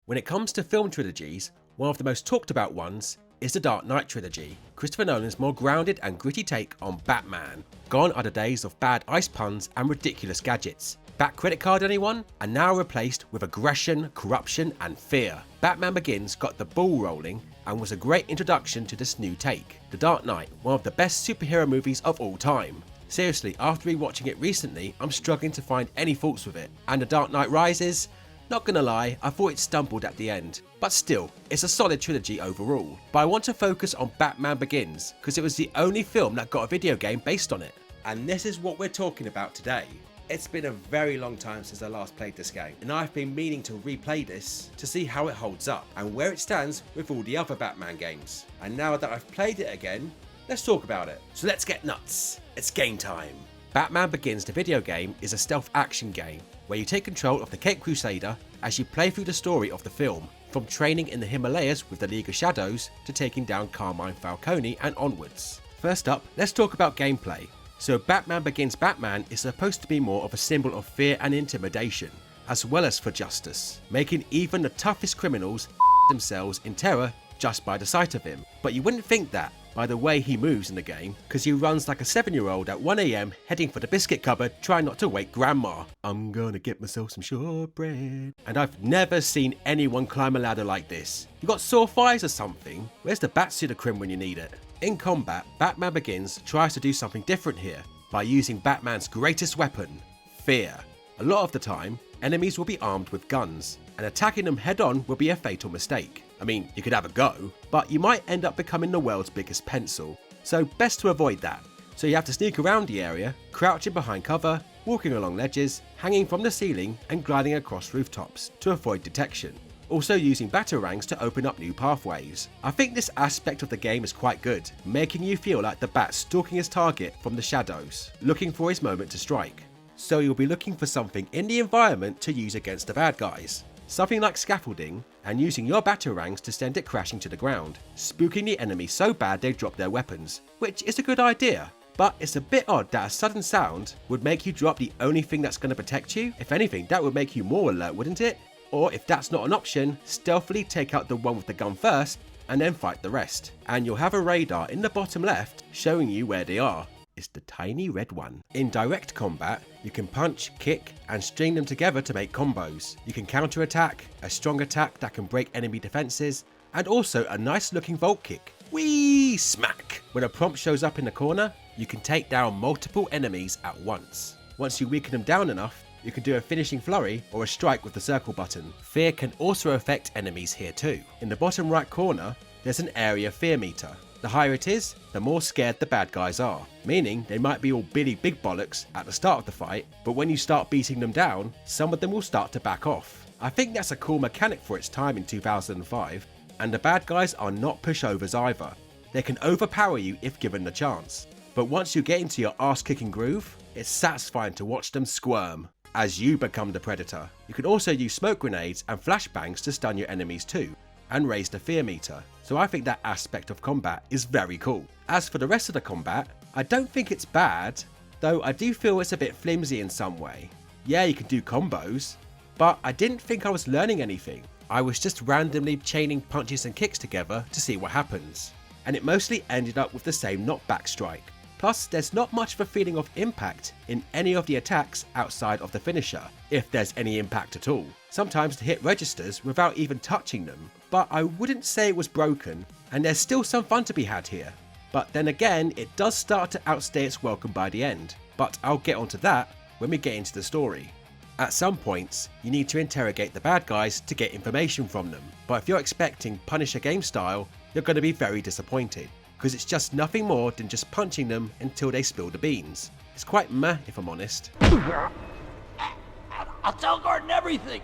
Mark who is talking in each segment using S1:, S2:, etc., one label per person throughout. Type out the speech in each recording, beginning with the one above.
S1: When it comes to film trilogies, one of the most talked about ones is the Dark Knight trilogy, Christopher Nolan's more grounded and gritty take on Batman. Gone are the days of bad ice puns and ridiculous gadgets. Bat credit card anyone? And now replaced with aggression, corruption and fear. Batman Begins got the ball rolling and was a great introduction to this new take. The Dark Knight, one of the best superhero movies of all time. Seriously, after rewatching it recently, I'm struggling to find any faults with it. And The Dark Knight Rises? Not gonna lie, I thought it stumbled at the end, but still, it's a solid trilogy overall. But I want to focus on Batman Begins, because it was the only film that got a video game based on it. And this is what we're talking about today. It's been a very long time since I last played this game, and I've been meaning to replay this to see how it holds up, and where it stands with all the other Batman games. And now that I've played it again, let's talk about it. So let's get nuts, it's game time. Batman Begins, the video game, is a stealth action game where you take control of the Caped Crusader as you play through the story of the film, from training in the Himalayas with the League of Shadows to taking down Carmine Falcone and onwards. First up, let's talk about gameplay. So Batman Begins Batman is supposed to be more of a symbol of fear and intimidation, as well as for justice, making even the toughest criminals themselves in terror just by the sight of him. But you wouldn't think that by the way he moves in the game, because he runs like a 7-year-old at 1 AM heading for the biscuit cupboard trying not to wake grandma. I'm gonna get myself some shortbread. And I've never seen anyone climb a ladder like this. You got sore thighs or something? Where's the Bat-Sudocrem when you need it? In combat, Batman Begins tries to do something different here by using Batman's greatest weapon, fear. A lot of the time, enemies will be armed with guns, and attacking them head on will be a fatal mistake. I mean, you could have a go, but you might end up becoming the world's biggest pencil, so best to avoid that. So you have to sneak around the area, crouching behind cover, walking along ledges, hanging from the ceiling and gliding across rooftops to avoid detection. Also using batarangs to open up new pathways. I think this aspect of the game is quite good, making you feel like the bat stalking his target from the shadows, looking for his moment to strike. So you'll be looking for something in the environment to use against the bad guys. Something like scaffolding, and using your batarangs to send it crashing to the ground, spooking the enemy so bad they drop their weapons, which is a good idea. But it's a bit odd that a sudden sound would make you drop the only thing that's going to protect you. If anything, that would make you more alert, wouldn't it? Or if that's not an option, stealthily take out the one with the gun first, and then fight the rest. And you'll have a radar in the bottom left showing you where they are. It's the tiny red one. In direct combat, you can punch, kick, and string them together to make combos. You can counter-attack, a strong attack that can break enemy defenses, and also a nice looking vault kick. Whee! Smack! When a prompt shows up in the corner, you can take down multiple enemies at once. Once you weaken them down enough, you can do a finishing flurry or a strike with the circle button. Fear can also affect enemies here too. In the bottom right corner, there's an area fear meter. The higher it is, the more scared the bad guys are, meaning they might be all Billy Big Bollocks at the start of the fight, but when you start beating them down, some of them will start to back off. I think that's a cool mechanic for its time in 2005, and the bad guys are not pushovers either. They can overpower you if given the chance, but once you get into your ass-kicking groove, it's satisfying to watch them squirm as you become the predator. You can also use smoke grenades and flashbangs to stun your enemies too, and raise the fear meter, so I think that aspect of combat is very cool. As for the rest of the combat, I don't think it's bad, though I do feel it's a bit flimsy in some way. Yeah, you can do combos, but I didn't think I was learning anything. I was just randomly chaining punches and kicks together to see what happens, and it mostly ended up with the same knockback strike. Plus, there's not much of a feeling of impact in any of the attacks outside of the finisher, if there's any impact at all. Sometimes the hit registers without even touching them, but I wouldn't say it was broken, and there's still some fun to be had here. But then again, it does start to outstay its welcome by the end, but I'll get onto that when we get into the story. At some points, you need to interrogate the bad guys to get information from them, but if you're expecting Punisher game style, you're going to be very disappointed, because it's just nothing more than just punching them until they spill the beans. It's quite meh if I'm honest.
S2: I'll tell Gordon everything!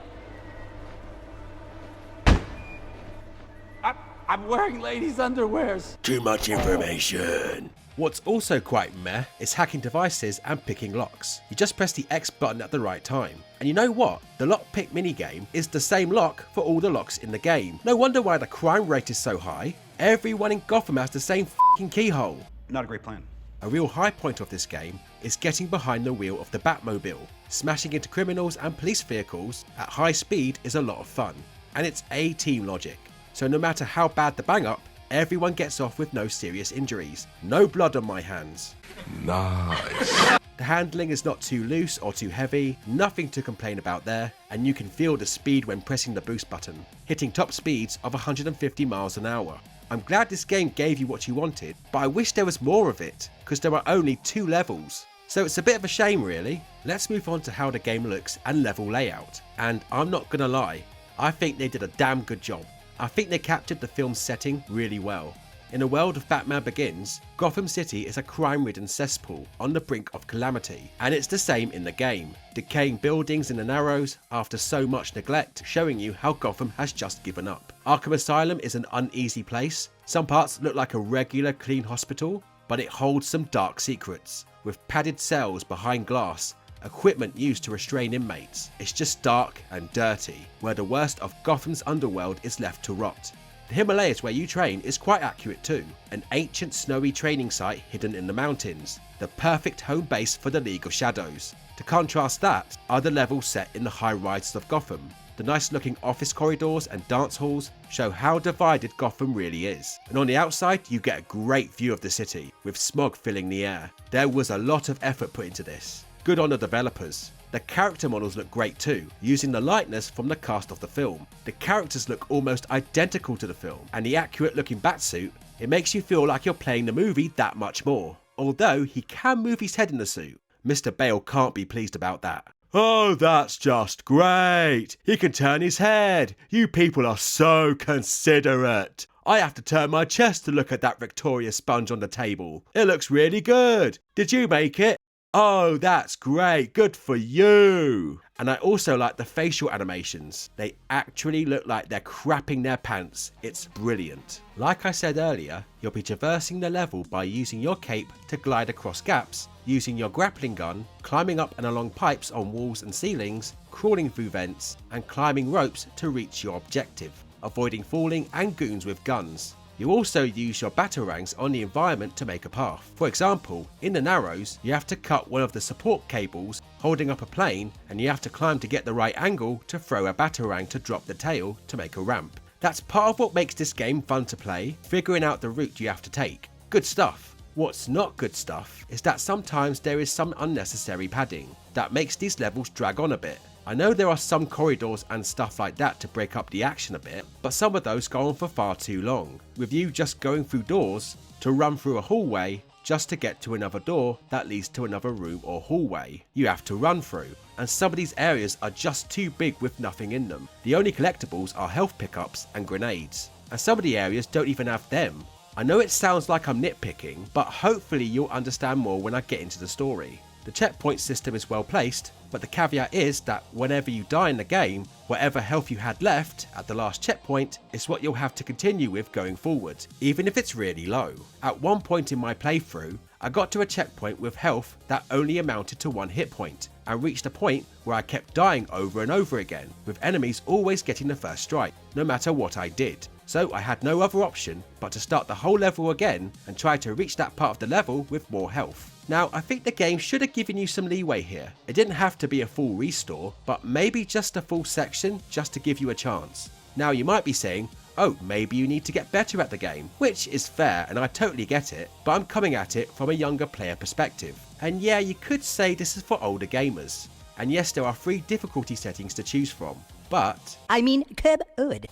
S2: I'm wearing ladies' underwears.
S1: Too much information. What's also quite meh is hacking devices and picking locks. You just press the X button at the right time. And you know what? The lockpick minigame is the same lock for all the locks in the game. No wonder why the crime rate is so high. Everyone in Gotham has the same f***ing keyhole.
S3: Not a great plan.
S1: A real high point of this game is getting behind the wheel of the Batmobile. Smashing into criminals and police vehicles at high speed is a lot of fun, and it's A-team logic, so no matter how bad the bang up, everyone gets off with no serious injuries. No blood on my hands.
S3: Nice.
S1: The handling is not too loose or too heavy, nothing to complain about there, and you can feel the speed when pressing the boost button, hitting top speeds of 150 miles an hour. I'm glad this game gave you what you wanted, but I wish there was more of it, because there are only 2 levels. So it's a bit of a shame really. Let's move on to how the game looks and level layout, and I'm not gonna lie, I think they did a damn good job. I think they captured the film's setting really well. In a world of Batman Begins, Gotham City is a crime-ridden cesspool on the brink of calamity, and it's the same in the game. Decaying buildings in the Narrows after so much neglect, showing you how Gotham has just given up. Arkham Asylum is an uneasy place. Some parts look like a regular clean hospital, but it holds some dark secrets, with padded cells behind glass, equipment used to restrain inmates. It's just dark and dirty, where the worst of Gotham's underworld is left to rot. The Himalayas where you train is quite accurate too, an ancient snowy training site hidden in the mountains, the perfect home base for the League of Shadows. To contrast that are the levels set in the high rises of Gotham. The nice looking office corridors and dance halls show how divided Gotham really is. And on the outside you get a great view of the city, with smog filling the air. There was a lot of effort put into this. Good on the developers. The character models look great too, using the likeness from the cast of the film. The characters look almost identical to the film, and the accurate looking Batsuit, it makes you feel like you're playing the movie that much more. Although he can move his head in the suit. Mr. Bale can't be pleased about that. Oh, that's just great. He can turn his head. You people are so considerate. I have to turn my chest to look at that Victoria sponge on the table. It looks really good. Did you make it? Oh, that's great. Good for you. And I also like the facial animations. They actually look like they're crapping their pants. It's brilliant. Like I said earlier, you'll be traversing the level by using your cape to glide across gaps, using your grappling gun, climbing up and along pipes on walls and ceilings, crawling through vents, and climbing ropes to reach your objective, avoiding falling and goons with guns. You also use your batarangs on the environment to make a path. For example, in the Narrows, you have to cut one of the support cables holding up a plane, and you have to climb to get the right angle to throw a batarang to drop the tail to make a ramp. That's part of what makes this game fun to play, figuring out the route you have to take. Good stuff. What's not good stuff is that sometimes there is some unnecessary padding that makes these levels drag on a bit. I know there are some corridors and stuff like that to break up the action a bit, but some of those go on for far too long, with you just going through doors to run through a hallway just to get to another door that leads to another room or hallway you have to run through, and some of these areas are just too big with nothing in them. The only collectibles are health pickups and grenades, and some of the areas don't even have them. I know it sounds like I'm nitpicking, but hopefully you'll understand more when I get into the story. The checkpoint system is well placed, but the caveat is that whenever you die in the game, whatever health you had left at the last checkpoint is what you'll have to continue with going forward, even if it's really low. At one point in my playthrough, I got to a checkpoint with health that only amounted to 1 hit point, and reached a point where I kept dying over and over again, with enemies always getting the first strike, no matter what I did. So I had no other option but to start the whole level again and try to reach that part of the level with more health. Now, I think the game should have given you some leeway here. It didn't have to be a full restore, but maybe just a full section just to give you a chance. Now you might be saying, oh, maybe you need to get better at the game, which is fair and I totally get it, but I'm coming at it from a younger player perspective. And yeah, you could say this is for older gamers. And yes, there are 3 difficulty settings to choose from, but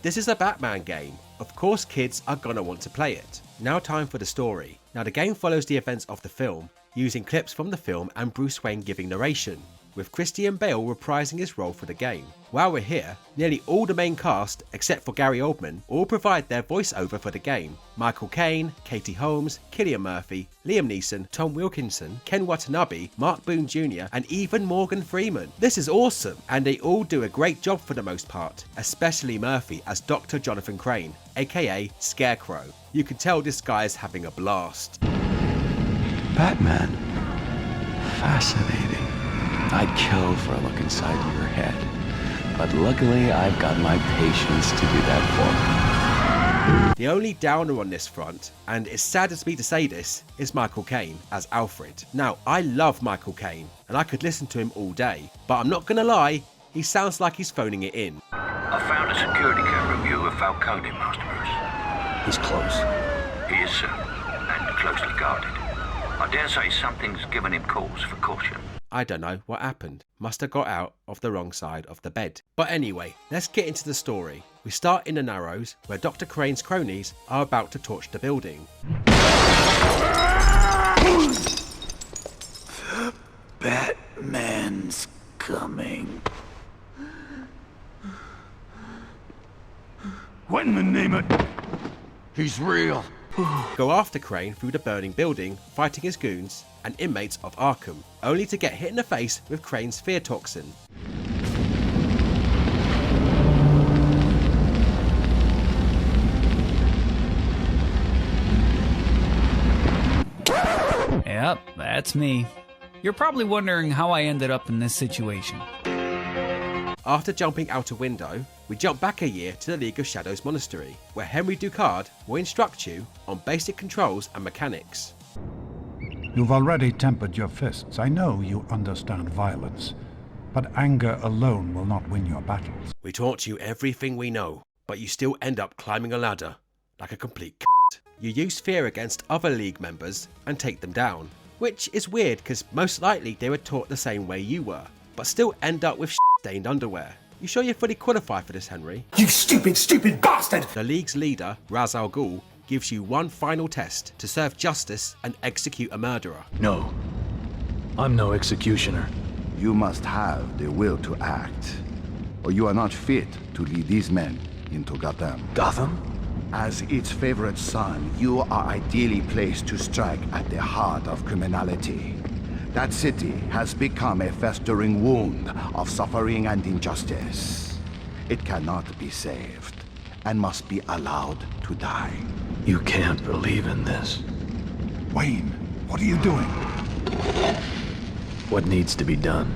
S1: this is a Batman game. Of course kids are gonna want to play it. Now time for the story. Now the game follows the events of the film, using clips from the film and Bruce Wayne giving narration, with Christian Bale reprising his role for the game. While we're here, nearly all the main cast, except for Gary Oldman, all provide their voiceover for the game. Michael Caine, Katie Holmes, Cillian Murphy, Liam Neeson, Tom Wilkinson, Ken Watanabe, Mark Boone Jr. and even Morgan Freeman. This is awesome, and they all do a great job for the most part, especially Murphy as Dr. Jonathan Crane, aka Scarecrow. You can tell this guy is having a blast.
S3: Batman. Fascinating. I'd kill for a look inside your head, but luckily I've got my patience to do that for me.
S1: The only downer on this front, and it saddens me to say this, is Michael Caine as Alfred. Now, I love Michael Caine, and I could listen to him all day, but I'm not gonna lie, he sounds like he's phoning it in.
S4: I found a security camera view of Falcone, Master Bruce.
S3: He's close.
S4: He is, sir, and closely guarded. I dare say something's given him cause for caution.
S1: I don't know what happened. Must have got out of the wrong side of the bed. But anyway, let's get into the story. We start in the Narrows, where Dr. Crane's cronies are about to torch the building.
S2: Batman's coming.
S3: What in the name of... He's real.
S1: Go after Crane through the burning building, fighting his goons and inmates of Arkham, only to get hit in the face with Crane's fear toxin.
S5: Yep, that's me. You're probably wondering how I ended up in this situation.
S1: After jumping out a window, we jump back a year to the League of Shadows Monastery, where Henry Ducard will instruct you on basic controls and mechanics.
S6: You've already tempered your fists. I know you understand violence, but anger alone will not win your battles.
S1: We taught you everything we know, but you still end up climbing a ladder like a complete c***. You use fear against other League members and take them down, which is weird because most likely they were taught the same way you were, but still end up with stained underwear. You sure you're fully qualified for this, Henry?
S7: You stupid, stupid bastard!
S1: The League's leader, Ra's al Ghul, gives you one final test to serve justice and execute a murderer.
S8: No. I'm no executioner.
S9: You must have the will to act, or you are not fit to lead these men into Gotham.
S8: Gotham?
S9: As its favorite son, you are ideally placed to strike at the heart of criminality. That city has become a festering wound of suffering and injustice. It cannot be saved, and must be allowed to die.
S8: You can't believe in this.
S6: Wayne, what are you doing?
S8: What needs to be done?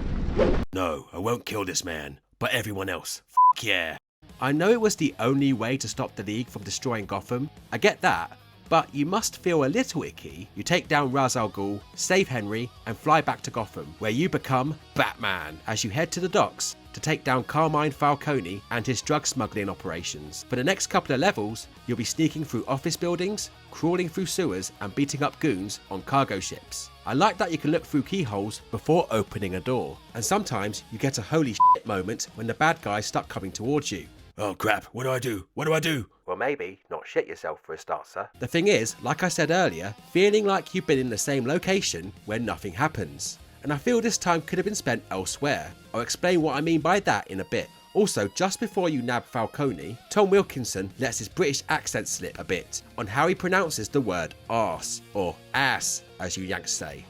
S1: No, I won't kill this man, but everyone else. F yeah. I know it was the only way to stop the League from destroying Gotham. I get that. But you must feel a little icky. You take down Ra's al Ghul, save Henry, and fly back to Gotham, where you become Batman as you head to the docks to take down Carmine Falcone and his drug smuggling operations. For the next couple of levels, you'll be sneaking through office buildings, crawling through sewers, and beating up goons on cargo ships. I like that you can look through keyholes before opening a door. And sometimes you get a holy shit moment when the bad guys start coming towards you. Oh crap, what do I do? What do I do? Well, maybe not shit yourself for a start, sir. The thing is, like I said earlier, feeling like you've been in the same location when nothing happens. And I feel this time could have been spent elsewhere. I'll explain what I mean by that in a bit. Also, just before you nab Falcone, Tom Wilkinson lets his British accent slip a bit on how he pronounces the word arse, or ass, as you Yanks say.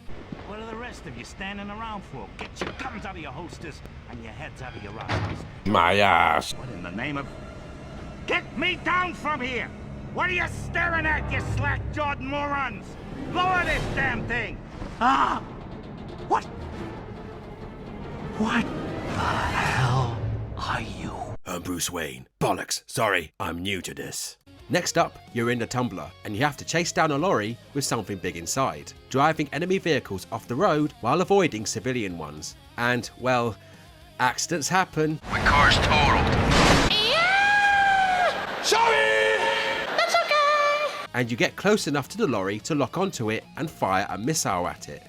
S10: What are the rest of you standing around for? Get your guns out of your holsters and your heads out of your rosters.
S3: My ass.
S10: What in the name of... Get me down from here! What are you staring at, you slack-jawed morons? Lower this damn thing! Ah! What? What the hell are you?
S1: I'm Bruce Wayne. Bollocks, sorry, I'm new to this. Next up, you're in the Tumbler, and you have to chase down a lorry with something big inside, driving enemy vehicles off the road while avoiding civilian ones. And, well, accidents happen.
S4: My car's totaled.
S1: And you get close enough to the lorry to lock onto it and fire a missile at it.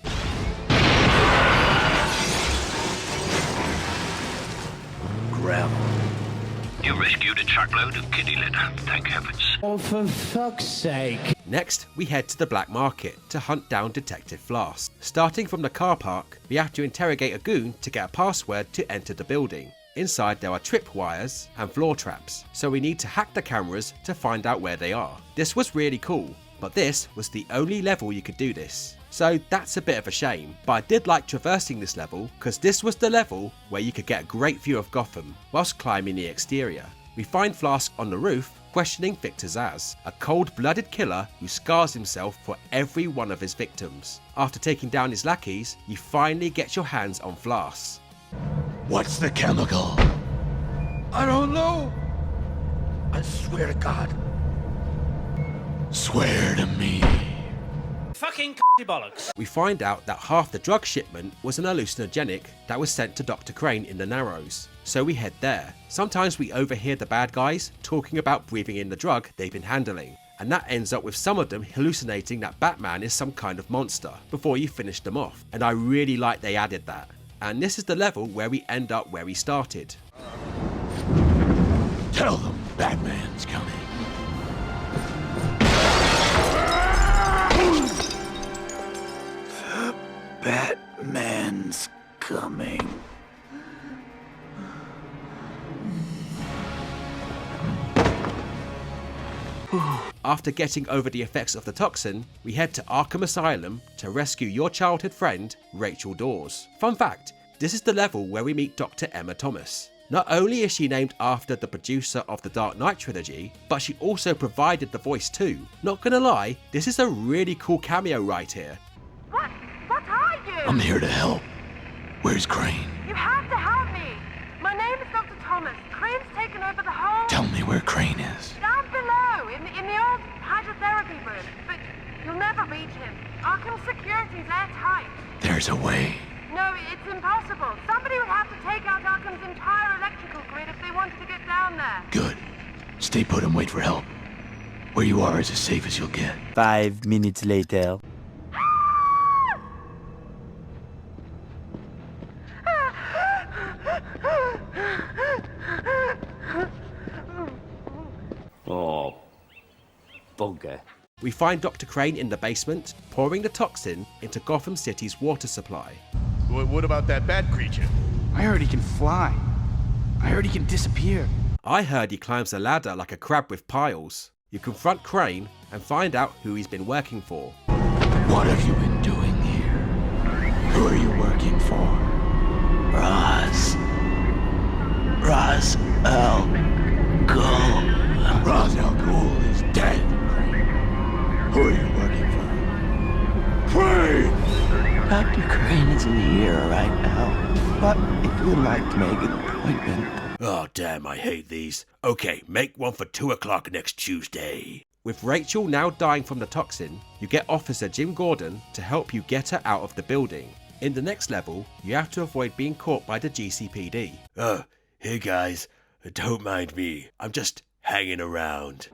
S8: Gravel.
S4: You rescued a truckload of kitty litter, thank heavens.
S2: Oh, for fuck's sake.
S1: Next, we head to the black market to hunt down Detective Flask. Starting from the car park, we have to interrogate a goon to get a password to enter the building. Inside there are tripwires and floor traps, so we need to hack the cameras to find out where they are. This was really cool, but this was the only level you could do this. So that's a bit of a shame, but I did like traversing this level because this was the level where you could get a great view of Gotham whilst climbing the exterior. We find Flask on the roof questioning Victor Zsasz, a cold-blooded killer who scars himself for every one of his victims. After taking down his lackeys, you finally get your hands on Flask.
S7: What's the chemical?
S2: I don't know. I swear to God,
S8: Swear to me.
S10: Fucking bollocks.
S1: We find out that half the drug shipment was an hallucinogenic that was sent to Dr. Crane in the Narrows. So we head there. Sometimes we overhear the bad guys talking about breathing in the drug they've been handling. And that ends up with some of them hallucinating that Batman is some kind of monster before you finish them off. And I really like they added that. And this is the level where we end up where we started.
S8: Tell them Batman's coming.
S2: Batman's coming.
S1: After getting over the effects of the toxin, we head to Arkham Asylum to rescue your childhood friend, Rachel Dawes. Fun fact, this is the level where we meet Dr. Emma Thomas. Not only is she named after the producer of the Dark Knight trilogy, but she also provided the voice too. Not gonna lie, this is a really cool cameo right here.
S11: What are you?
S8: I'm here to help. Where's Crane?
S11: You have to help me. My name is Dr. Thomas. Crane's taken over the whole...
S8: Tell me where Crane is.
S11: Down below, in the old hydrotherapy room. But you'll never reach him. Arkham security's airtight.
S8: There's a way.
S11: No, it's impossible. Somebody would have to take out Arkham's entire electrical grid if they wanted to get down there.
S8: Good. Stay put and wait for help. Where you are is as safe as you'll get.
S2: 5 minutes later. Oh, bugger.
S1: We find Dr. Crane in the basement, pouring the toxin into Gotham City's water supply.
S3: What about that bat creature?
S2: I heard he can fly. I heard he can disappear.
S1: I heard he climbs a ladder like a crab with piles. You confront Crane and find out who he's been working for.
S8: What have you been doing here? Who are you working for?
S2: Ra's al Ghul.
S8: Ra's al Ghul is dead, Crane. Who are you working for? Crane!
S2: Dr. Crane isn't here right now, but if you'd like to make an appointment...
S3: Oh, damn, I hate these. Okay, make one for 2 o'clock next Tuesday.
S1: With Rachel now dying from the toxin, you get Officer Jim Gordon to help you get her out of the building. In the next level, you have to avoid being caught by the GCPD.
S3: Hey guys, don't mind me. I'm just hanging around.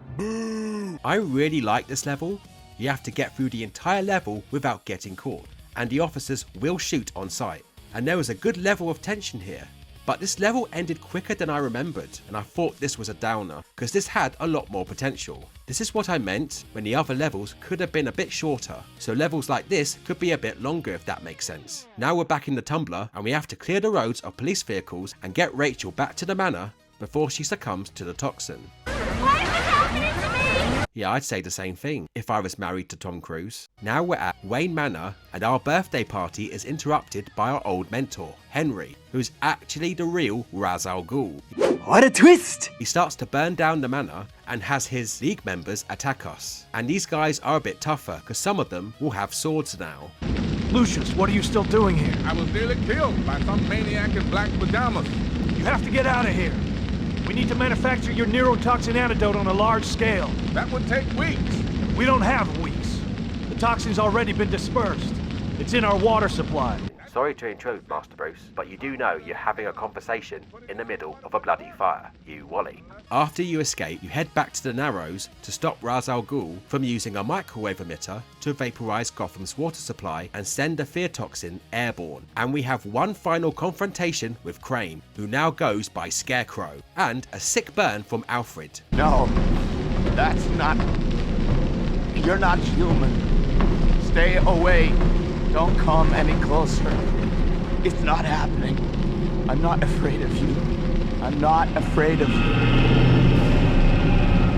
S1: I really like this level. You have to get through the entire level without getting caught, and the officers will shoot on sight. And there was a good level of tension here. But this level ended quicker than I remembered, and I thought this was a downer, because this had a lot more potential. This is what I meant when the other levels could have been a bit shorter, so levels like this could be a bit longer if that makes sense. Now we're back in the Tumbler, and we have to clear the roads of police vehicles and get Rachel back to the manor before she succumbs to the toxin.
S11: Why is this happening to me?
S1: Yeah, I'd say the same thing if I was married to Tom Cruise. Now we're at Wayne Manor, and our birthday party is interrupted by our old mentor, Henry, who's actually the real Ra's al Ghul.
S2: What a twist!
S1: He starts to burn down the manor and has his League members attack us. And these guys are a bit tougher, because some of them will have swords now.
S12: Lucius, what are you still doing here?
S3: I was nearly killed by some maniac in black pajamas.
S12: You have to get out of here. We need to manufacture your neurotoxin antidote on a large scale.
S3: That would take weeks.
S12: We don't have weeks. The toxin's already been dispersed. It's in our water supply.
S1: Sorry to intrude, Master Bruce, but you do know you're having a conversation in the middle of a bloody fire, you Wally. After you escape, you head back to the Narrows to stop Ra's al Ghul from using a microwave emitter to vaporize Gotham's water supply and send the fear toxin airborne. And we have one final confrontation with Crane, who now goes by Scarecrow, and a sick burn from Alfred.
S9: No, that's not... You're not human. Stay away. Don't come any closer. It's not happening. I'm not afraid of you. I'm not afraid of you.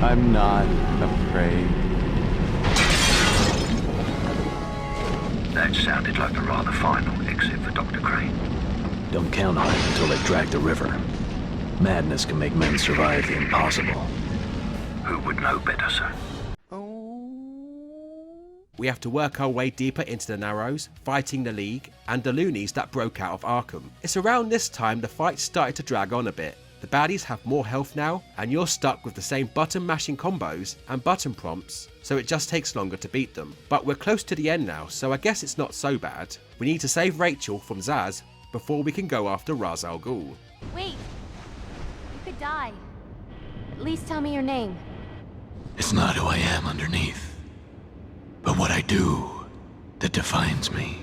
S9: I'm not afraid.
S4: That sounded like a rather final exit for Dr. Crane.
S8: Don't count on it until they drag the river. Madness can make men survive the impossible.
S4: Who would know better, sir?
S1: We have to work our way deeper into the Narrows, fighting the League and the loonies that broke out of Arkham. It's around this time the fight started to drag on a bit. The baddies have more health now, and you're stuck with the same button mashing combos and button prompts, so it just takes longer to beat them. But we're close to the end now, so I guess it's not so bad. We need to save Rachel from Zsasz before we can go after Ra's al Ghul.
S11: Wait. You could die. At least tell me your name.
S8: It's not who I am underneath, but what I do that defines me.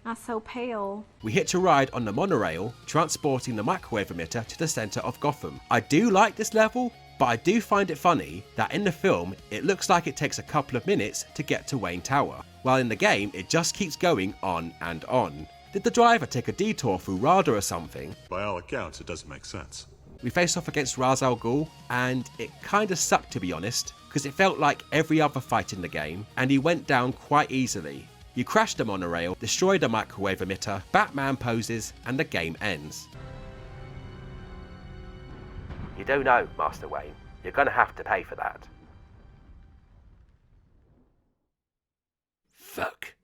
S11: Not so pale.
S1: We hitch a ride on the monorail, transporting the microwave emitter to the centre of Gotham. I do like this level, but I do find it funny that in the film it looks like it takes a couple of minutes to get to Wayne Tower, while in the game it just keeps going on and on. Did the driver take a detour through Rada or something?
S13: By all accounts, it doesn't make sense.
S1: We face off against Ra's al Ghul, and it kinda sucked to be honest, because it felt like every other fight in the game, and he went down quite easily. You crash the monorail, destroy the microwave emitter, Batman poses, and the game ends. You do know, Master Wayne, you're gonna have to pay for that. Fuck.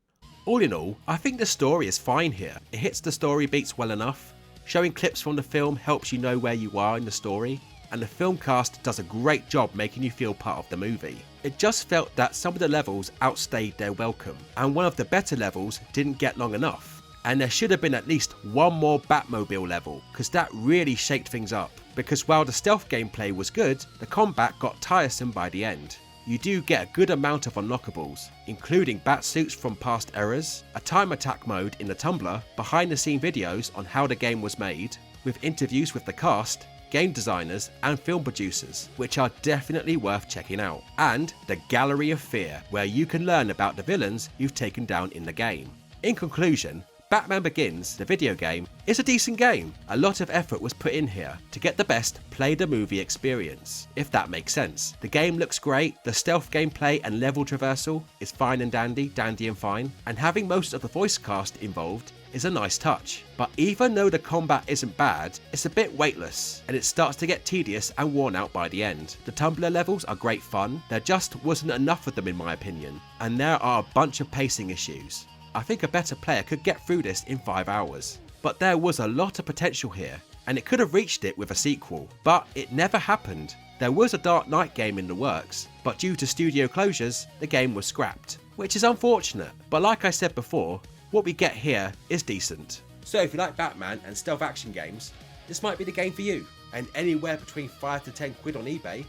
S1: All in all, I think the story is fine here. It hits the story beats well enough. Showing clips from the film helps you know where you are in the story, and the film cast does a great job making you feel part of the movie. It just felt that some of the levels outstayed their welcome, and one of the better levels didn't get long enough. And there should have been at least one more Batmobile level, because that really shaked things up. Because while the stealth gameplay was good, the combat got tiresome by the end. You do get a good amount of unlockables, including Batsuits from past eras, a time attack mode in the Tumblr, behind the scene videos on how the game was made, with interviews with the cast, game designers and film producers, which are definitely worth checking out, and the Gallery of Fear, where you can learn about the villains you've taken down in the game. In conclusion, Batman Begins, the video game, is a decent game. A lot of effort was put in here to get the best play the movie experience, if that makes sense. The game looks great, the stealth gameplay and level traversal is fine and dandy and fine, and having most of the voice cast involved is a nice touch. But even though the combat isn't bad, it's a bit weightless, and it starts to get tedious and worn out by the end. The Tumblr levels are great fun, there just wasn't enough of them in my opinion, and there are a bunch of pacing issues. I think a better player could get through this in 5 hours. But there was a lot of potential here, and it could have reached it with a sequel, but it never happened. There was a Dark Knight game in the works, but due to studio closures, the game was scrapped, which is unfortunate, but like I said before, what we get here is decent. So if you like Batman and stealth action games, this might be the game for you, and anywhere between 5 to 10 quid on eBay,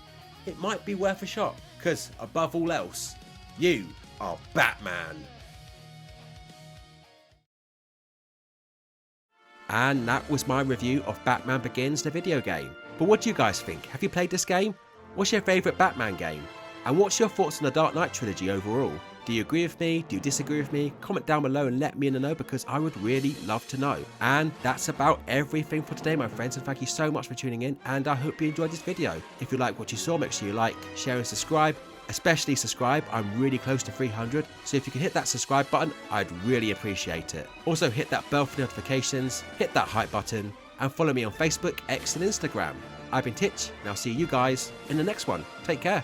S1: it might be worth a shot, because above all else, you are Batman. And that was my review of Batman Begins, the video game. But what do you guys think? Have you played this game? What's your favourite Batman game? And what's your thoughts on the Dark Knight trilogy overall? Do you agree with me? Do you disagree with me? Comment down below and let me know, because I would really love to know. And that's about everything for today, my friends, and thank you so much for tuning in, and I hope you enjoyed this video. If you like what you saw, make sure you like, share and subscribe. Especially subscribe, I'm really close to 300, so if you could hit that subscribe button, I'd really appreciate it. Also hit that bell for notifications, hit that hype button, and follow me on Facebook, X and Instagram. I've been Titch, and I'll see you guys in the next one. Take care.